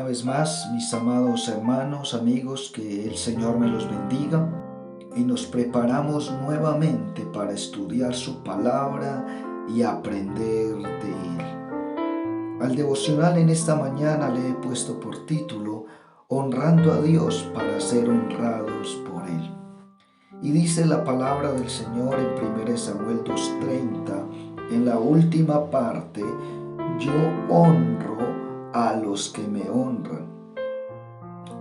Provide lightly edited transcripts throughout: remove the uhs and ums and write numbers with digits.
Una vez más, mis amados hermanos, amigos, que el Señor me los bendiga y nos preparamos nuevamente para estudiar su palabra y aprender de Él. Al devocional en esta mañana le he puesto por título Honrando a Dios para ser honrados por Él. Y dice la palabra del Señor en 1 Samuel 2:30, en la última parte: yo honro a los que me honran.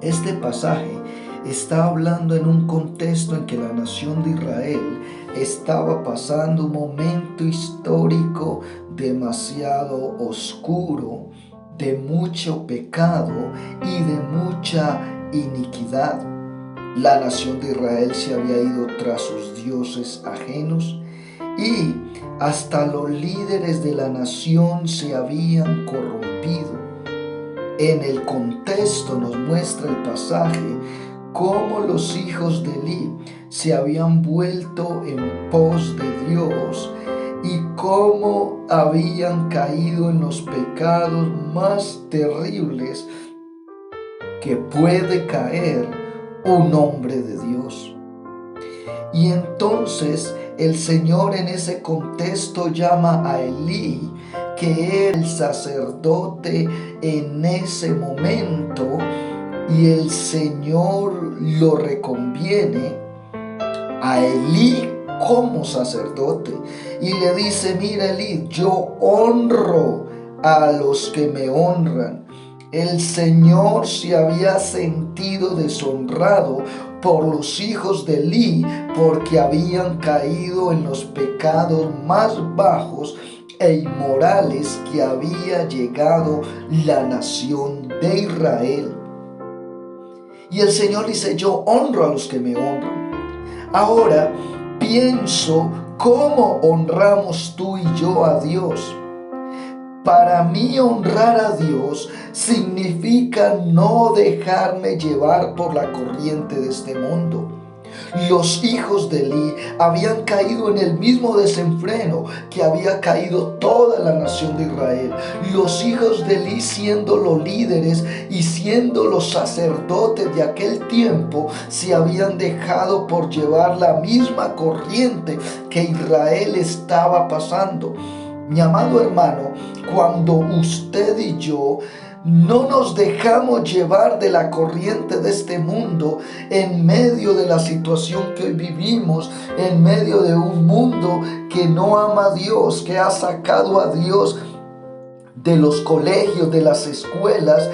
Este pasaje está hablando en un contexto en que la nación de Israel estaba pasando un momento histórico demasiado oscuro, de mucho pecado y de mucha iniquidad. La nación de Israel se había ido tras sus dioses ajenos y hasta los líderes de la nación se habían corrompido. En el contexto nos muestra el pasaje cómo los hijos de Eli se habían vuelto en pos de Dios y cómo habían caído en los pecados más terribles que puede caer un hombre de Dios. Y entonces el Señor en ese contexto llama a Elí, que era el sacerdote en ese momento, y el Señor lo reconviene a Elí como sacerdote y le dice: mira, Elí, yo honro a los que me honran. El Señor se había sentido deshonrado por los hijos de Elí porque habían caído en los pecados más bajos e inmorales que había llegado la nación de Israel. Y el Señor dice: yo honro a los que me honran. Ahora pienso cómo honramos tú y yo a Dios. Para mí, honrar a Dios significa no dejarme llevar por la corriente de este mundo. Los hijos de Elí habían caído en el mismo desenfreno que había caído toda la nación de Israel. Los hijos de Elí, siendo los líderes y siendo los sacerdotes de aquel tiempo, se habían dejado por llevar la misma corriente que Israel estaba pasando. Mi amado hermano, cuando usted y yo no nos dejamos llevar de la corriente de este mundo, en medio de la situación que hoy vivimos, en medio de un mundo que no ama a Dios, que ha sacado a Dios de los colegios, de las escuelas,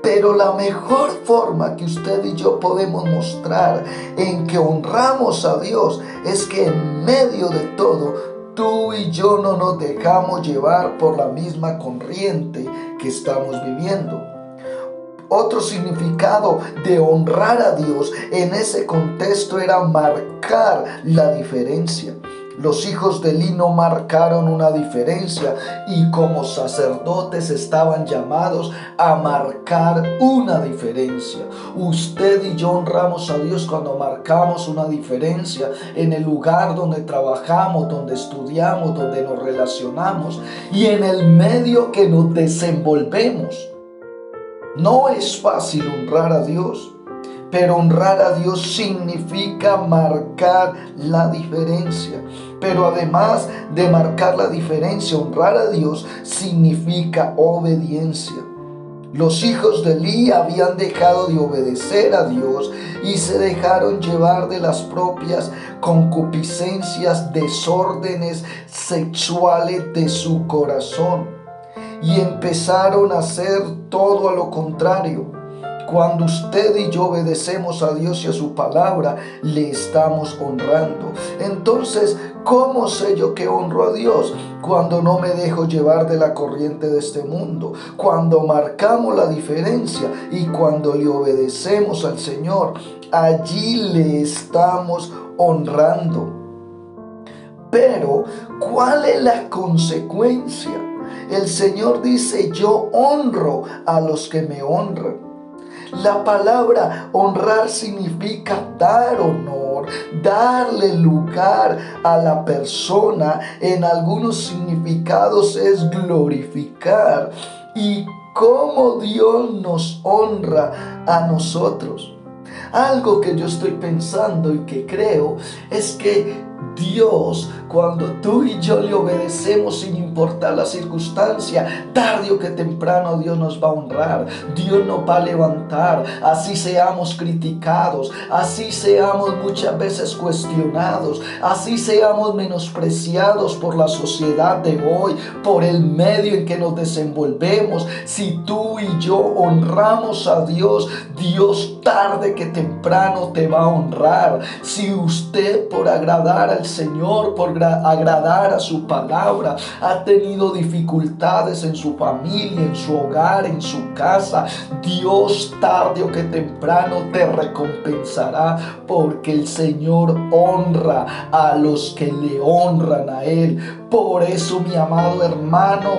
pero la mejor forma que usted y yo podemos mostrar en que honramos a Dios es que en medio de todo, tú y yo no nos dejamos llevar por la misma corriente que estamos viviendo. Otro significado de honrar a Dios en ese contexto era marcar la diferencia. Los hijos de Elí no marcaron una diferencia y como sacerdotes estaban llamados a marcar una diferencia. Usted y yo honramos a Dios cuando marcamos una diferencia en el lugar donde trabajamos, donde estudiamos, donde nos relacionamos y en el medio que nos desenvolvemos. No es fácil honrar a Dios, pero honrar a Dios significa marcar la diferencia. Pero además de marcar la diferencia, honrar a Dios significa obediencia. Los hijos de Elí habían dejado de obedecer a Dios y se dejaron llevar de las propias concupiscencias, desórdenes sexuales de su corazón. Y empezaron a hacer todo a lo contrario. Cuando usted y yo obedecemos a Dios y a su palabra, le estamos honrando. Entonces, ¿cómo sé yo que honro a Dios? Cuando no me dejo llevar de la corriente de este mundo, cuando marcamos la diferencia y cuando le obedecemos al Señor, allí le estamos honrando. Pero, ¿cuál es la consecuencia? El Señor dice: yo honro a los que me honran. La palabra honrar significa dar honor, darle lugar a la persona. En algunos significados es glorificar. Y cómo Dios nos honra a nosotros. Algo que yo estoy pensando y que creo es que Dios, cuando tú y yo le obedecemos sin importar la circunstancia, tarde o que temprano Dios nos va a honrar, Dios nos va a levantar, así seamos criticados, así seamos muchas veces cuestionados, así seamos menospreciados por la sociedad de hoy, por el medio en que nos desenvolvemos. Si tú y yo honramos a Dios, Dios tarde que temprano te va a honrar. Si usted, por agradar al Señor, por agradar a su palabra, ha tenido dificultades en su familia, en su hogar, en su casa, Dios tarde o que temprano te recompensará, porque el Señor honra a los que le honran a Él. Por eso, mi amado hermano,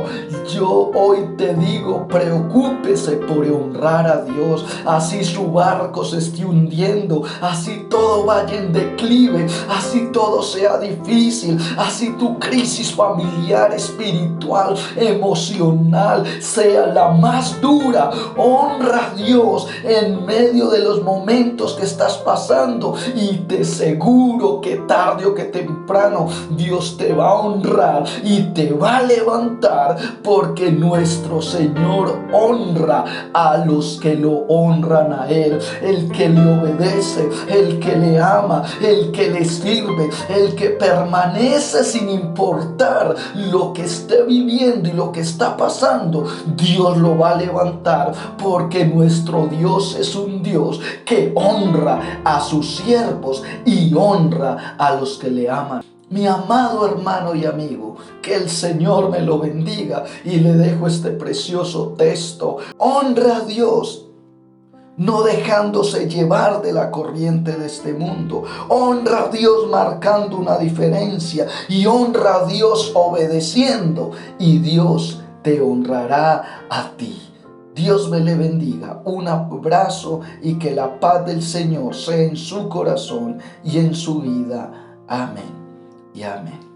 yo hoy te digo, preocúpese por honrar a Dios. Así su barco se esté hundiendo, así todo vaya en declive, así todo sea difícil, así tu crisis familiar, espiritual, emocional sea la más dura, honra a Dios en medio de los momentos que estás pasando y te aseguro que tarde o que temprano Dios te va a honrar y te va a levantar, porque nuestro Señor honra a los que lo honran a Él. El que le obedece, el que le ama, el que le sirve, el que permanece sin importar lo que esté viviendo y lo que está pasando, Dios lo va a levantar, porque nuestro Dios es un Dios que honra a sus siervos y honra a los que le aman. Mi amado hermano y amigo, que el Señor me lo bendiga, y le dejo este precioso texto. Honra a Dios, no dejándose llevar de la corriente de este mundo. Honra a Dios marcando una diferencia, y honra a Dios obedeciendo, y Dios te honrará a ti. Dios me le bendiga, un abrazo, y que la paz del Señor sea en su corazón y en su vida. Amén y amén.